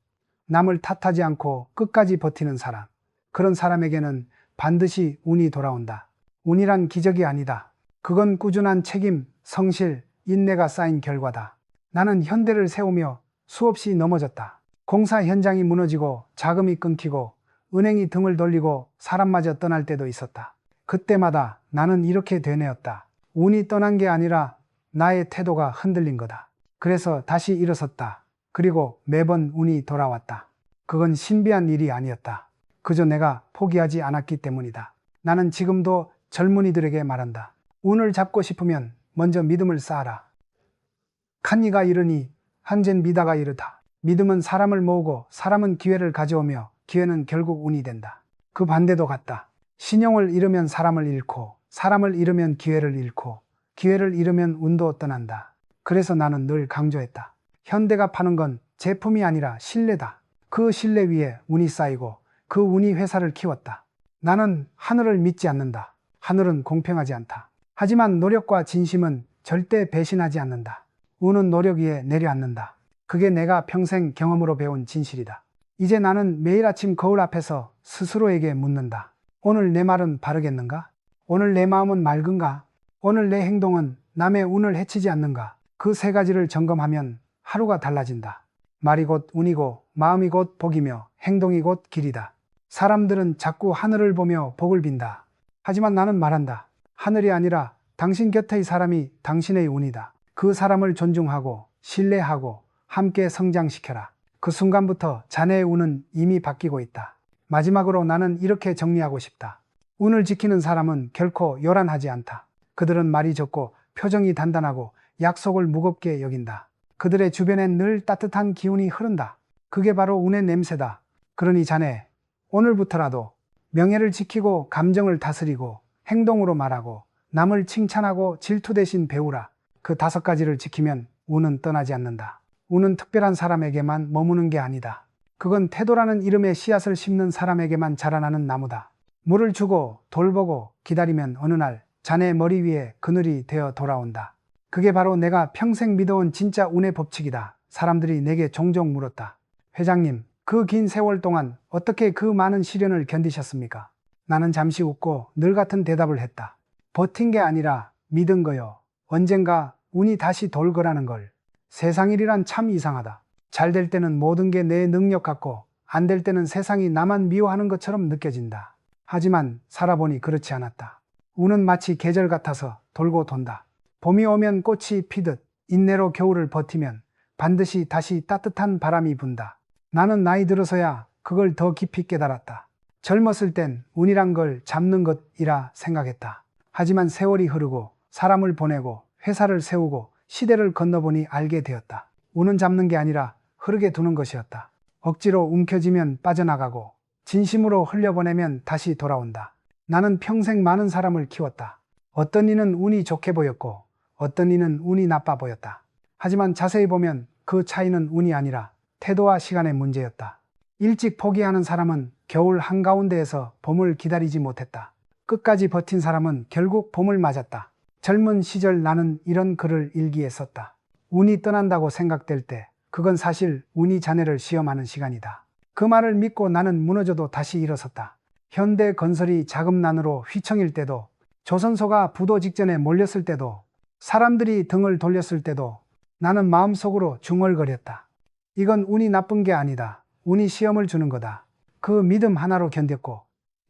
남을 탓하지 않고 끝까지 버티는 사람, 그런 사람에게는 반드시 운이 돌아온다. 운이란 기적이 아니다. 그건 꾸준한 책임, 성실, 인내가 쌓인 결과다. 나는 현대를 세우며 수없이 넘어졌다. 공사 현장이 무너지고 자금이 끊기고 은행이 등을 돌리고 사람마저 떠날 때도 있었다. 그때마다 나는 이렇게 되뇌었다. 운이 떠난 게 아니라 나의 태도가 흔들린 거다. 그래서 다시 일어섰다. 그리고 매번 운이 돌아왔다. 그건 신비한 일이 아니었다. 그저 내가 포기하지 않았기 때문이다. 나는 지금도 젊은이들에게 말한다. 운을 잡고 싶으면 먼저 믿음을 쌓아라. 칸이가 이르니 한젠 미다가 이르다. 믿음은 사람을 모으고 사람은 기회를 가져오며 기회는 결국 운이 된다. 그 반대도 같다. 신용을 잃으면 사람을 잃고 사람을 잃으면 기회를 잃고 기회를 잃으면 운도 떠난다. 그래서 나는 늘 강조했다. 현대가 파는 건 제품이 아니라 신뢰다. 그 신뢰 위에 운이 쌓이고 그 운이 회사를 키웠다. 나는 하늘을 믿지 않는다. 하늘은 공평하지 않다. 하지만 노력과 진심은 절대 배신하지 않는다. 운은 노력 위에 내려앉는다. 그게 내가 평생 경험으로 배운 진실이다. 이제 나는 매일 아침 거울 앞에서 스스로에게 묻는다. 오늘 내 말은 바르겠는가? 오늘 내 마음은 맑은가? 오늘 내 행동은 남의 운을 해치지 않는가? 그 세 가지를 점검하면 하루가 달라진다. 말이 곧 운이고 마음이 곧 복이며 행동이 곧 길이다. 사람들은 자꾸 하늘을 보며 복을 빈다. 하지만 나는 말한다. 하늘이 아니라 당신 곁의 사람이 당신의 운이다. 그 사람을 존중하고 신뢰하고 함께 성장시켜라. 그 순간부터 자네의 운은 이미 바뀌고 있다. 마지막으로 나는 이렇게 정리하고 싶다. 운을 지키는 사람은 결코 요란하지 않다. 그들은 말이 적고 표정이 단단하고 약속을 무겁게 여긴다. 그들의 주변엔 늘 따뜻한 기운이 흐른다. 그게 바로 운의 냄새다. 그러니 자네, 오늘부터라도 명예를 지키고 감정을 다스리고 행동으로 말하고 남을 칭찬하고 질투 대신 배우라. 그 5가지를 지키면 운은 떠나지 않는다. 운은 특별한 사람에게만 머무는 게 아니다. 그건 태도라는 이름의 씨앗을 심는 사람에게만 자라나는 나무다. 물을 주고 돌보고 기다리면 어느 날 자네 머리 위에 그늘이 되어 돌아온다. 그게 바로 내가 평생 믿어온 진짜 운의 법칙이다. 사람들이 내게 종종 물었다. 회장님, 그 긴 세월 동안 어떻게 그 많은 시련을 견디셨습니까? 나는 잠시 웃고 늘 같은 대답을 했다. 버틴 게 아니라 믿은 거요. 언젠가 운이 다시 돌 거라는 걸. 세상 일이란 참 이상하다. 잘 될 때는 모든 게 내 능력 같고 안 될 때는 세상이 나만 미워하는 것처럼 느껴진다. 하지만 살아보니 그렇지 않았다. 운은 마치 계절 같아서 돌고 돈다. 봄이 오면 꽃이 피듯 인내로 겨울을 버티면 반드시 다시 따뜻한 바람이 분다. 나는 나이 들어서야 그걸 더 깊이 깨달았다. 젊었을 땐 운이란 걸 잡는 것이라 생각했다. 하지만 세월이 흐르고 사람을 보내고 회사를 세우고 시대를 건너보니 알게 되었다. 운은 잡는 게 아니라 흐르게 두는 것이었다. 억지로 움켜쥐면 빠져나가고 진심으로 흘려보내면 다시 돌아온다. 나는 평생 많은 사람을 키웠다. 어떤 이는 운이 좋게 보였고 어떤 이는 운이 나빠 보였다. 하지만 자세히 보면 그 차이는 운이 아니라 태도와 시간의 문제였다. 일찍 포기하는 사람은 겨울 한가운데에서 봄을 기다리지 못했다. 끝까지 버틴 사람은 결국 봄을 맞았다. 젊은 시절 나는 이런 글을 일기에 썼다. 운이 떠난다고 생각될 때 그건 사실 운이 자네를 시험하는 시간이다. 그 말을 믿고 나는 무너져도 다시 일어섰다. 현대 건설이 자금난으로 휘청일 때도, 조선소가 부도 직전에 몰렸을 때도, 사람들이 등을 돌렸을 때도 나는 마음속으로 중얼거렸다. 이건 운이 나쁜 게 아니다. 운이 시험을 주는 거다. 그 믿음 하나로 견뎠고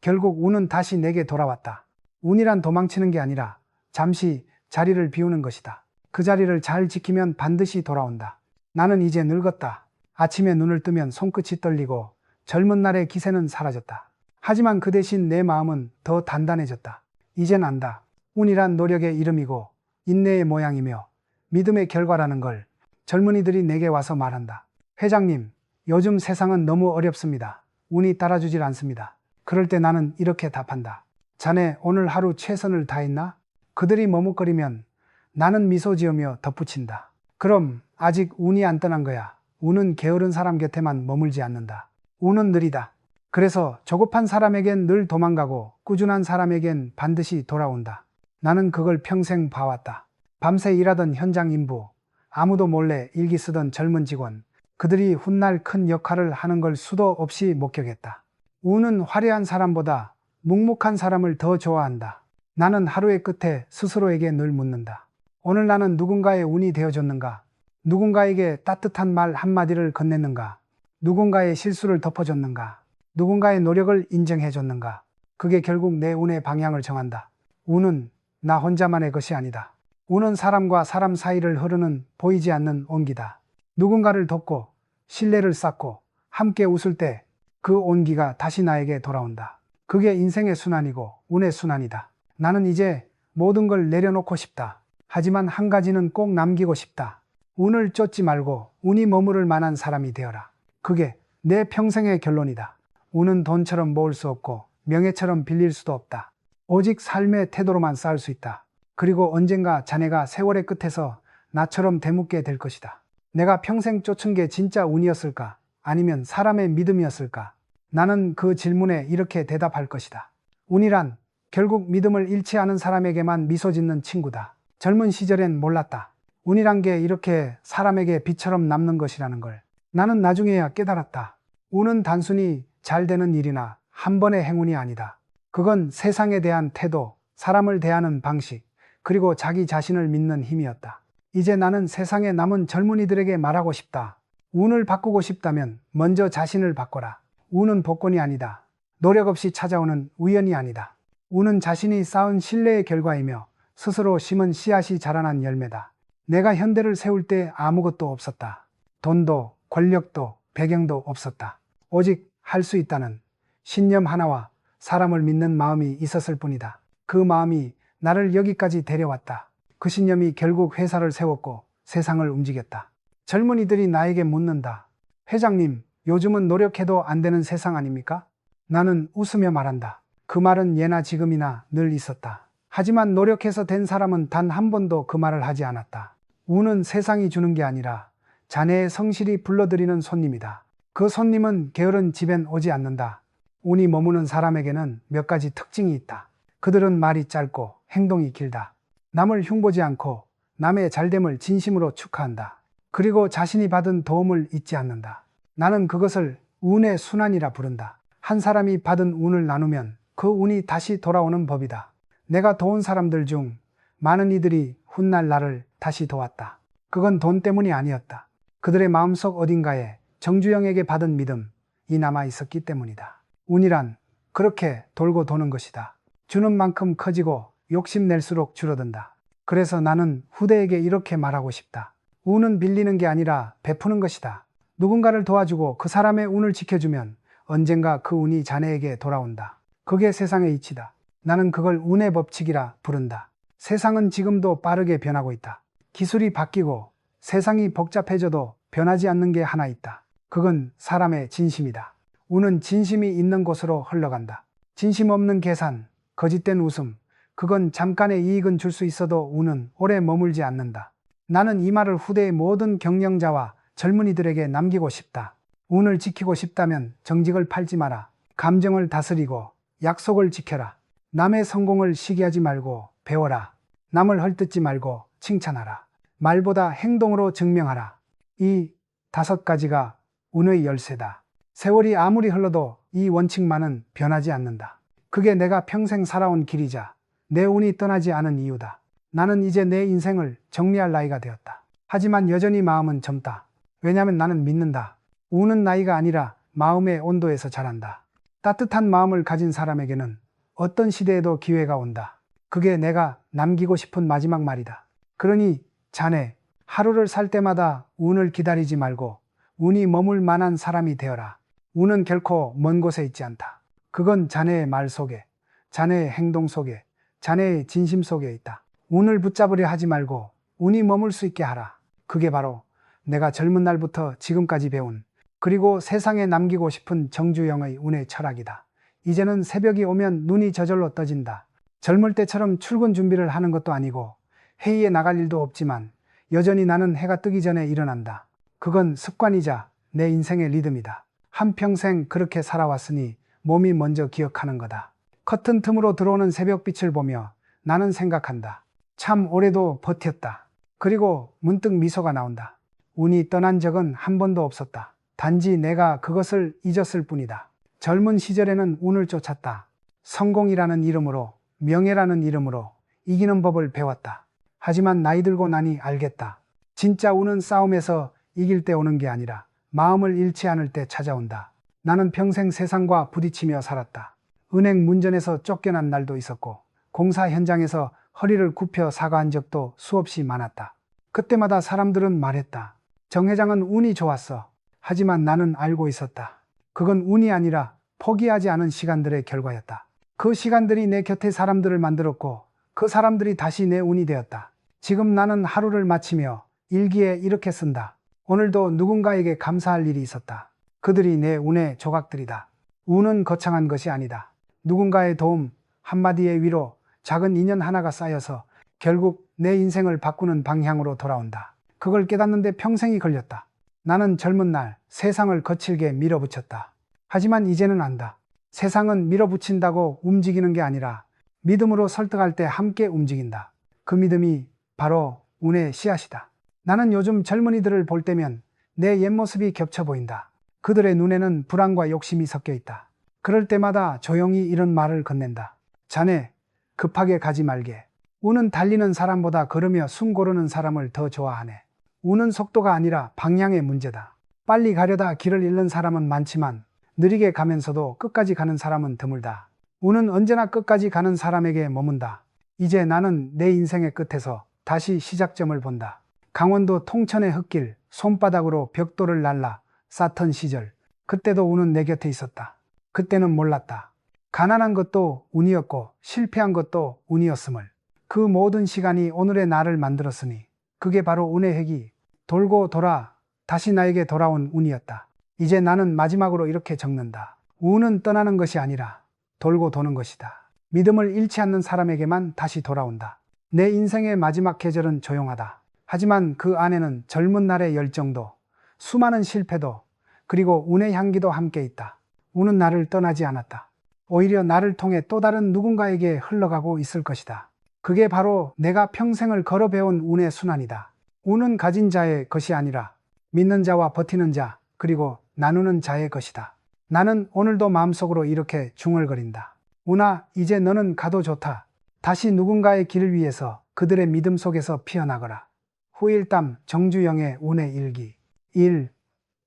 결국 운은 다시 내게 돌아왔다. 운이란 도망치는 게 아니라 잠시 자리를 비우는 것이다. 그 자리를 잘 지키면 반드시 돌아온다. 나는 이제 늙었다. 아침에 눈을 뜨면 손끝이 떨리고 젊은 날의 기세는 사라졌다. 하지만 그 대신 내 마음은 더 단단해졌다. 이젠 안다. 운이란 노력의 이름이고 인내의 모양이며 믿음의 결과라는 걸 젊은이들이 내게 와서 말한다. 회장님, 요즘 세상은 너무 어렵습니다. 운이 따라주질 않습니다. 그럴 때 나는 이렇게 답한다. 자네 오늘 하루 최선을 다했나? 그들이 머뭇거리면 나는 미소 지으며 덧붙인다. 그럼 아직 운이 안 떠난 거야. 운은 게으른 사람 곁에만 머물지 않는다. 운은 느리다. 그래서 조급한 사람에겐 늘 도망가고 꾸준한 사람에겐 반드시 돌아온다. 나는 그걸 평생 봐왔다. 밤새 일하던 현장 인부, 아무도 몰래 일기 쓰던 젊은 직원, 그들이 훗날 큰 역할을 하는 걸 수도 없이 목격했다. 운은 화려한 사람보다 묵묵한 사람을 더 좋아한다. 나는 하루의 끝에 스스로에게 늘 묻는다. 오늘 나는 누군가의 운이 되어줬는가? 누군가에게 따뜻한 말 한마디를 건넸는가? 누군가의 실수를 덮어줬는가? 누군가의 노력을 인정해줬는가? 그게 결국 내 운의 방향을 정한다. 운은 나 혼자만의 것이 아니다. 운은 사람과 사람 사이를 흐르는 보이지 않는 온기다. 누군가를 돕고 신뢰를 쌓고 함께 웃을 때 그 온기가 다시 나에게 돌아온다. 그게 인생의 순환이고 운의 순환이다. 나는 이제 모든 걸 내려놓고 싶다. 하지만 한 가지는 꼭 남기고 싶다. 운을 쫓지 말고 운이 머무를 만한 사람이 되어라. 그게 내 평생의 결론이다. 운은 돈처럼 모을 수 없고 명예처럼 빌릴 수도 없다. 오직 삶의 태도로만 쌓을 수 있다. 그리고 언젠가 자네가 세월의 끝에서 나처럼 되묻게 될 것이다. 내가 평생 쫓은 게 진짜 운이었을까? 아니면 사람의 믿음이었을까? 나는 그 질문에 이렇게 대답할 것이다. 운이란 결국 믿음을 잃지 않은 사람에게만 미소 짓는 친구다. 젊은 시절엔 몰랐다. 운이란 게 이렇게 사람에게 빛처럼 남는 것이라는 걸. 나는 나중에야 깨달았다. 운은 단순히 잘 되는 일이나 한 번의 행운이 아니다. 그건 세상에 대한 태도, 사람을 대하는 방식, 그리고 자기 자신을 믿는 힘이었다. 이제 나는 세상에 남은 젊은이들에게 말하고 싶다. 운을 바꾸고 싶다면 먼저 자신을 바꿔라. 운은 복권이 아니다. 노력 없이 찾아오는 우연이 아니다. 운은 자신이 쌓은 신뢰의 결과이며 스스로 심은 씨앗이 자라난 열매다. 내가 현대를 세울 때 아무것도 없었다. 돈도 권력도 배경도 없었다. 오직 할 수 있다는 신념 하나와 사람을 믿는 마음이 있었을 뿐이다. 그 마음이 나를 여기까지 데려왔다. 그 신념이 결국 회사를 세웠고 세상을 움직였다. 젊은이들이 나에게 묻는다. 회장님, 요즘은 노력해도 안 되는 세상 아닙니까? 나는 웃으며 말한다. 그 말은 예나 지금이나 늘 있었다. 하지만 노력해서 된 사람은 단 한 번도 그 말을 하지 않았다. 운은 세상이 주는 게 아니라 자네의 성실히 불러들이는 손님이다. 그 손님은 게으른 집엔 오지 않는다. 운이 머무는 사람에게는 몇 가지 특징이 있다. 그들은 말이 짧고 행동이 길다. 남을 흉보지 않고 남의 잘됨을 진심으로 축하한다. 그리고 자신이 받은 도움을 잊지 않는다. 나는 그것을 운의 순환이라 부른다. 한 사람이 받은 운을 나누면 그 운이 다시 돌아오는 법이다. 내가 도운 사람들 중 많은 이들이 훗날 나를 다시 도왔다. 그건 돈 때문이 아니었다. 그들의 마음속 어딘가에 정주영에게 받은 믿음이 남아 있었기 때문이다. 운이란 그렇게 돌고 도는 것이다. 주는 만큼 커지고 욕심낼수록 줄어든다. 그래서 나는 후대에게 이렇게 말하고 싶다. 운은 빌리는 게 아니라 베푸는 것이다. 누군가를 도와주고 그 사람의 운을 지켜주면 언젠가 그 운이 자네에게 돌아온다. 그게 세상의 이치다. 나는 그걸 운의 법칙이라 부른다. 세상은 지금도 빠르게 변하고 있다. 기술이 바뀌고 세상이 복잡해져도 변하지 않는 게 하나 있다. 그건 사람의 진심이다. 운은 진심이 있는 곳으로 흘러간다. 진심 없는 계산, 거짓된 웃음, 그건 잠깐의 이익은 줄 수 있어도 운은 오래 머물지 않는다. 나는 이 말을 후대의 모든 경영자와 젊은이들에게 남기고 싶다. 운을 지키고 싶다면 정직을 팔지 마라. 감정을 다스리고 약속을 지켜라. 남의 성공을 시기하지 말고 배워라. 남을 헐뜯지 말고 칭찬하라. 말보다 행동으로 증명하라. 이 5가지가 운의 열쇠다. 세월이 아무리 흘러도 이 원칙만은 변하지 않는다. 그게 내가 평생 살아온 길이자 내 운이 떠나지 않은 이유다. 나는 이제 내 인생을 정리할 나이가 되었다. 하지만 여전히 마음은 젊다. 왜냐하면 나는 믿는다. 운은 나이가 아니라 마음의 온도에서 자란다. 따뜻한 마음을 가진 사람에게는 어떤 시대에도 기회가 온다. 그게 내가 남기고 싶은 마지막 말이다. 그러니 자네, 하루를 살 때마다 운을 기다리지 말고 운이 머물 만한 사람이 되어라. 운은 결코 먼 곳에 있지 않다. 그건 자네의 말 속에, 자네의 행동 속에, 자네의 진심 속에 있다. 운을 붙잡으려 하지 말고 운이 머물 수 있게 하라. 그게 바로 내가 젊은 날부터 지금까지 배운, 그리고 세상에 남기고 싶은 정주영의 운의 철학이다. 이제는 새벽이 오면 눈이 저절로 떠진다. 젊을 때처럼 출근 준비를 하는 것도 아니고 회의에 나갈 일도 없지만 여전히 나는 해가 뜨기 전에 일어난다. 그건 습관이자 내 인생의 리듬이다. 한평생 그렇게 살아왔으니 몸이 먼저 기억하는 거다. 커튼 틈으로 들어오는 새벽빛을 보며 나는 생각한다. 참 오래도 버텼다. 그리고 문득 미소가 나온다. 운이 떠난 적은 한 번도 없었다. 단지 내가 그것을 잊었을 뿐이다. 젊은 시절에는 운을 쫓았다. 성공이라는 이름으로, 명예라는 이름으로 이기는 법을 배웠다. 하지만 나이 들고 나니 알겠다. 진짜 운은 싸움에서 이길 때 오는 게 아니라 마음을 잃지 않을 때 찾아온다. 나는 평생 세상과 부딪히며 살았다. 은행 문전에서 쫓겨난 날도 있었고 공사 현장에서 허리를 굽혀 사과한 적도 수없이 많았다. 그때마다 사람들은 말했다. 정 회장은 운이 좋았어. 하지만 나는 알고 있었다. 그건 운이 아니라 포기하지 않은 시간들의 결과였다. 그 시간들이 내 곁에 사람들을 만들었고 그 사람들이 다시 내 운이 되었다. 지금 나는 하루를 마치며 일기에 이렇게 쓴다. 오늘도 누군가에게 감사할 일이 있었다. 그들이 내 운의 조각들이다. 운은 거창한 것이 아니다. 누군가의 도움, 한마디의 위로, 작은 인연 하나가 쌓여서 결국 내 인생을 바꾸는 방향으로 돌아온다. 그걸 깨닫는데 평생이 걸렸다. 나는 젊은 날 세상을 거칠게 밀어붙였다. 하지만 이제는 안다. 세상은 밀어붙인다고 움직이는 게 아니라 믿음으로 설득할 때 함께 움직인다. 그 믿음이 바로 운의 씨앗이다. 나는 요즘 젊은이들을 볼 때면 내 옛모습이 겹쳐 보인다. 그들의 눈에는 불안과 욕심이 섞여 있다. 그럴 때마다 조용히 이런 말을 건넨다. 자네, 급하게 가지 말게. 운은 달리는 사람보다 걸으며 숨 고르는 사람을 더 좋아하네. 운은 속도가 아니라 방향의 문제다. 빨리 가려다 길을 잃는 사람은 많지만 느리게 가면서도 끝까지 가는 사람은 드물다. 운은 언제나 끝까지 가는 사람에게 머문다. 이제 나는 내 인생의 끝에서 다시 시작점을 본다. 강원도 통천의 흙길, 손바닥으로 벽돌을 날라 쌓던 시절. 그때도 운은 내 곁에 있었다. 그때는 몰랐다. 가난한 것도 운이었고 실패한 것도 운이었음을. 그 모든 시간이 오늘의 나를 만들었으니 그게 바로 운의 핵이 돌고 돌아 다시 나에게 돌아온 운이었다. 이제 나는 마지막으로 이렇게 적는다. 운은 떠나는 것이 아니라 돌고 도는 것이다. 믿음을 잃지 않는 사람에게만 다시 돌아온다. 내 인생의 마지막 계절은 조용하다. 하지만 그 안에는 젊은 날의 열정도, 수많은 실패도, 그리고 운의 향기도 함께 있다. 운은 나를 떠나지 않았다. 오히려 나를 통해 또 다른 누군가에게 흘러가고 있을 것이다. 그게 바로 내가 평생을 걸어 배운 운의 순환이다. 운은 가진 자의 것이 아니라 믿는 자와 버티는 자, 그리고 나누는 자의 것이다. 나는 오늘도 마음속으로 이렇게 중얼거린다. 운아, 이제 너는 가도 좋다. 다시 누군가의 길을 위해서 그들의 믿음 속에서 피어나거라. 후일담 정주영의 운의 일기. 1.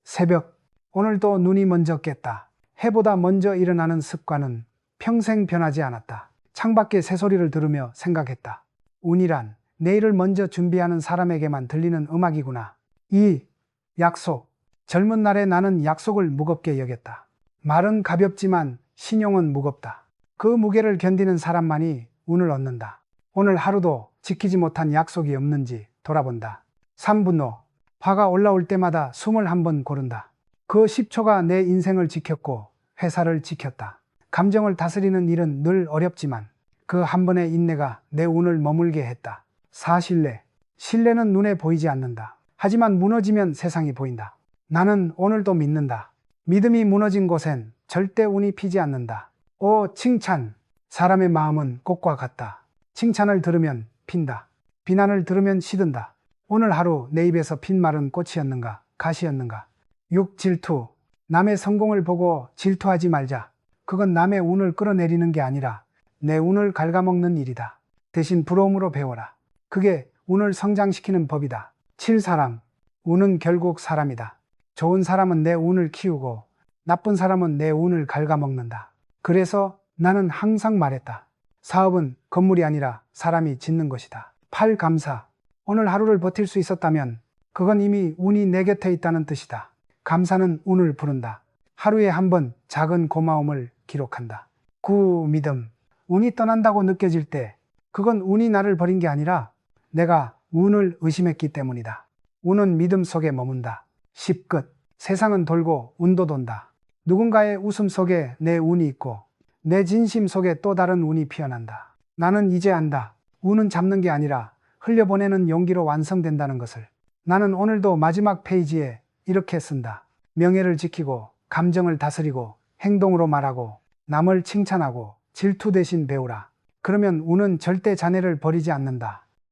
새벽. 오늘도 눈이 먼저 깼다. 해보다 먼저 일어나는 습관은 평생 변하지 않았다. 창밖의 새소리를 들으며 생각했다. 운이란 내일을 먼저 준비하는 사람에게만 들리는 음악이구나. 2. 약속. 젊은 날에 나는 약속을 무겁게 여겼다. 말은 가볍지만 신용은 무겁다. 그 무게를 견디는 사람만이 운을 얻는다. 오늘 하루도 지키지 못한 약속이 없는지 돌아본다. 3분노. 화가 올라올 때마다 숨을 한번 고른다. 그 10초가 내 인생을 지켰고 회사를 지켰다. 감정을 다스리는 일은 늘 어렵지만 그 한 번의 인내가 내 운을 머물게 했다. 4. 신뢰. 신뢰는 눈에 보이지 않는다. 하지만 무너지면 세상이 보인다. 나는 오늘도 믿는다. 믿음이 무너진 곳엔 절대 운이 피지 않는다. 5. 칭찬. 사람의 마음은 꽃과 같다. 칭찬을 들으면 핀다. 비난을 들으면 시든다. 오늘 하루 내 입에서 핀 말은 꽃이었는가, 가시였는가. 6. 질투. 남의 성공을 보고 질투하지 말자. 그건 남의 운을 끌어내리는 게 아니라 내 운을 갉아먹는 일이다. 대신 부러움으로 배워라. 그게 운을 성장시키는 법이다. 7. 사람. 운은 결국 사람이다. 좋은 사람은 내 운을 키우고 나쁜 사람은 내 운을 갉아먹는다. 그래서 나는 항상 말했다. 사업은 건물이 아니라 사람이 짓는 것이다. 8. 감사. 오늘 하루를 버틸 수 있었다면 그건 이미 운이 내 곁에 있다는 뜻이다. 감사는 운을 부른다. 하루에 한 번 작은 고마움을 기록한다. 9. 믿음. 운이 떠난다고 느껴질 때 그건 운이 나를 버린 게 아니라 내가 운을 의심했기 때문이다. 운은 믿음 속에 머문다. 10. 끝. 세상은 돌고 운도 돈다. 누군가의 웃음 속에 내 운이 있고 내 진심 속에 또 다른 운이 피어난다. 나는 이제 안다. 운은 잡는 게 아니라 흘려보내는 용기로 완성된다는 것을. 나는 오늘도 마지막 페이지에 이렇게 쓴다. 명예를 지키고 감정을 다스리고 행동으로 말하고 남을 칭찬하고 질투 대신 배우라. 그러면 운은 절대 자네를 버리지 않는다.